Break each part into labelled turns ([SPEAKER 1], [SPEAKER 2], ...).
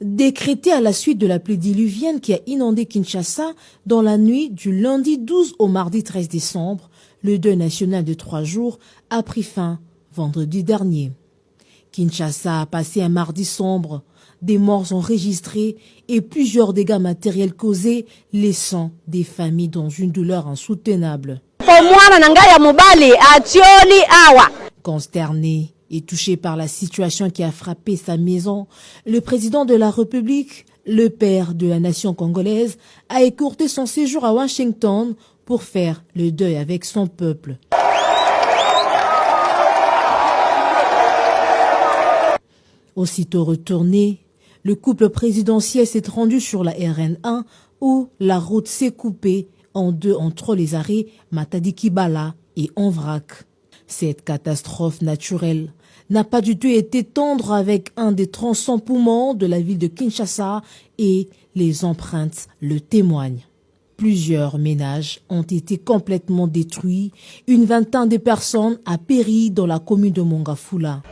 [SPEAKER 1] Décrété à la suite de la pluie diluvienne qui a inondé Kinshasa dans la nuit du lundi 12 au mardi 13 décembre, le deuil national de 3 jours a pris fin vendredi dernier. Kinshasa a passé un mardi sombre, des morts enregistrés et plusieurs dégâts matériels causés, laissant des familles dans une douleur insoutenable. Consterné et touché par la situation qui a frappé sa maison, le président de la République, le père de la nation congolaise, a écourté son séjour à Washington pour faire le deuil avec son peuple. Aussitôt retourné, le couple présidentiel s'est rendu sur la RN1 où la route s'est coupée en deux entre les arrêts Matadi-Kibala et Onvrak. Cette catastrophe naturelle n'a pas du tout été tendre avec un des tronçons poumons de la ville de Kinshasa et les empreintes le témoignent. Plusieurs ménages ont été complètement détruits. Une vingtaine de personnes a péri dans la commune de Mongafula.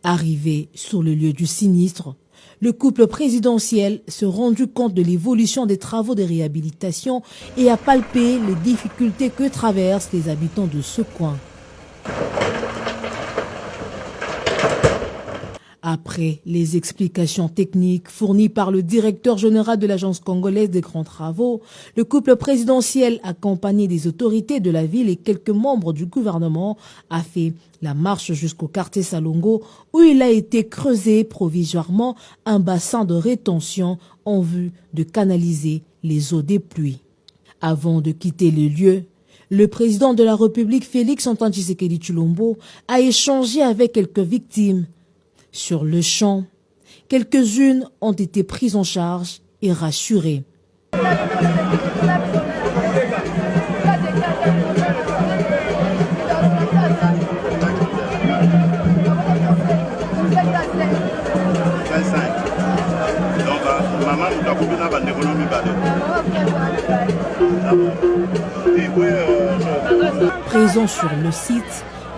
[SPEAKER 1] Arrivé sur le lieu du sinistre, le couple présidentiel s'est rendu compte de l'évolution des travaux de réhabilitation et a palpé les difficultés que traversent les habitants de ce coin. Après les explications techniques fournies par le directeur général de l'Agence congolaise des grands travaux, le couple présidentiel, accompagné des autorités de la ville et quelques membres du gouvernement, a fait la marche jusqu'au quartier Salongo où il a été creusé provisoirement un bassin de rétention en vue de canaliser les eaux des pluies. Avant de quitter le lieu, le président de la République, Félix Antoine Tshisekedi Tshilombo, a échangé avec quelques victimes. Sur le champ, quelques-unes ont été prises en charge et rassurées. Présents sur le site,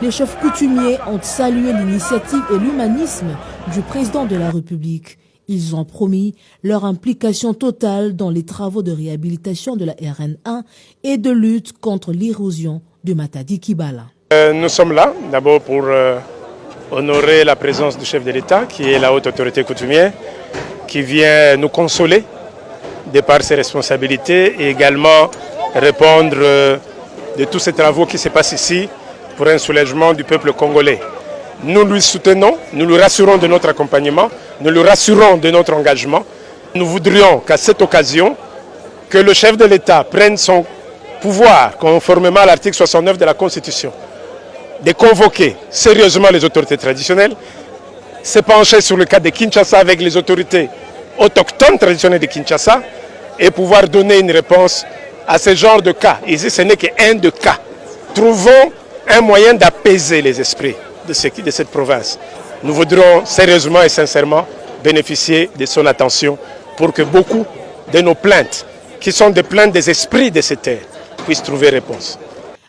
[SPEAKER 1] les chefs coutumiers ont salué l'initiative et l'humanisme du président de la République. Ils ont promis leur implication totale dans les travaux de réhabilitation de la RN1 et de lutte contre l'érosion de Matadi-Kibala.
[SPEAKER 2] Nous sommes là d'abord pour honorer la présence du chef de l'État, qui est la haute autorité coutumière, qui vient nous consoler de par ses responsabilités et également répondre de tous ces travaux qui se passent ici pour un soulèvement du peuple congolais. Nous lui soutenons, nous lui rassurons de notre accompagnement, nous lui rassurons de notre engagement. Nous voudrions qu'à cette occasion, que le chef de l'État prenne son pouvoir, conformément à l'article 69 de la Constitution, de convoquer sérieusement les autorités traditionnelles, se pencher sur le cas de Kinshasa avec les autorités autochtones traditionnelles de Kinshasa et pouvoir donner une réponse à ce genre de cas. Ici, ce n'est qu'un de cas. Trouvons un moyen d'apaiser les esprits de cette province. Nous voudrons sérieusement et sincèrement bénéficier de son attention pour que beaucoup de nos plaintes, qui sont des plaintes des esprits de cette terre, puissent trouver réponse.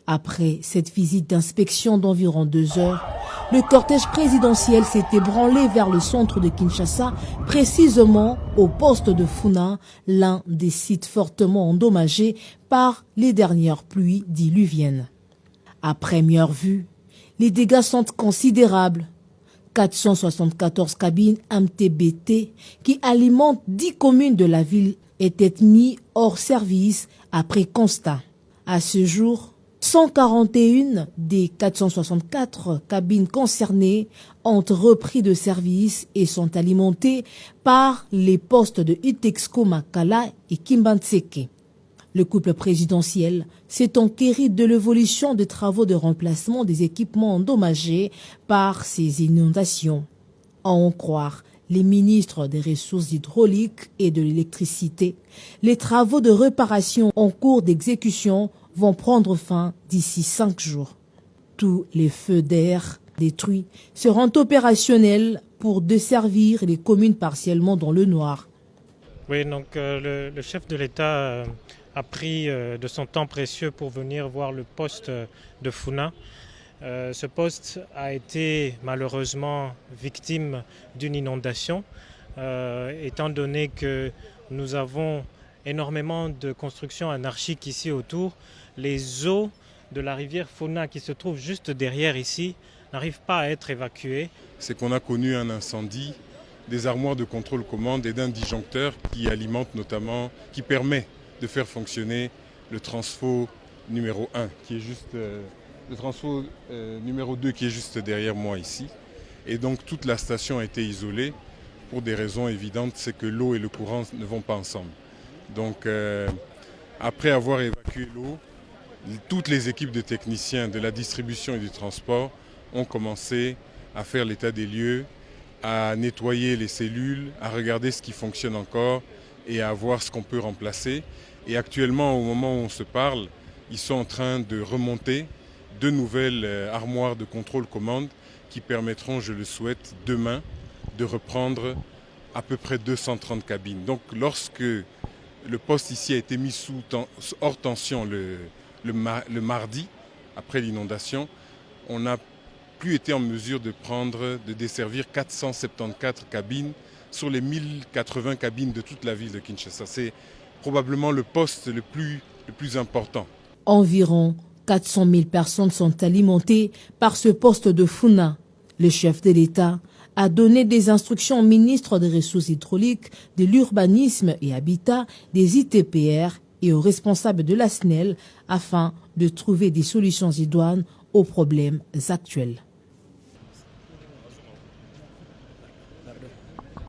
[SPEAKER 1] Après cette visite d'inspection d'environ 2 heures, le cortège présidentiel s'est ébranlé vers le centre de Kinshasa, précisément au poste de Funa, l'un des sites fortement endommagés par les dernières pluies diluviennes. À première vue, les dégâts sont considérables. 474 cabines MTBT qui alimentent 10 communes de la ville étaient mis hors service après constat. À ce jour, 141 des 464 cabines concernées ont repris de service et sont alimentées par les postes de Itexco Makala et Kimbantseke. Le couple présidentiel s'est enquéri de l'évolution des travaux de remplacement des équipements endommagés par ces inondations. À en croire les ministres des Ressources hydrauliques et de l'électricité, les travaux de réparation en cours d'exécution vont prendre fin d'ici 5 jours. Tous les feux d'air détruits seront opérationnels pour desservir les communes partiellement dans le noir.
[SPEAKER 3] Oui, donc le chef de l'État a pris de son temps précieux pour venir voir le poste de Funa. Ce poste a été malheureusement victime d'une inondation, étant donné que nous avons énormément de constructions anarchiques ici autour. Les eaux de la rivière Funa qui se trouve juste derrière ici n'arrivent pas à être évacuées.
[SPEAKER 4] C'est qu'on a connu un incendie des armoires de contrôle-commande et d'un disjoncteur qui alimente notamment, qui permet de faire fonctionner le transfo numéro 1, qui est juste... le transfo numéro 2 qui est juste derrière moi ici. Et donc toute la station a été isolée pour des raisons évidentes, c'est que l'eau et le courant ne vont pas ensemble. Donc après avoir évacué l'eau, toutes les équipes de techniciens de la distribution et du transport ont commencé à faire l'état des lieux, à nettoyer les cellules, à regarder ce qui fonctionne encore et à voir ce qu'on peut remplacer. Et actuellement, au moment où on se parle, ils sont en train de remonter de nouvelles armoires de contrôle-commande qui permettront, je le souhaite, demain de reprendre à peu près 230 cabines. Donc lorsque le poste ici a été mis hors tension le mardi, après l'inondation, on n'a plus été en mesure de desservir 474 cabines sur les 1080 cabines de toute la ville de Kinshasa. C'est probablement le poste le plus important.
[SPEAKER 1] Environ 400 000 personnes sont alimentées par ce poste de Funa. Le chef de l'État a donné des instructions au ministre des Ressources hydrauliques, de l'Urbanisme et Habitat, des ITPR et aux responsables de la SNEL afin de trouver des solutions idoines aux problèmes actuels.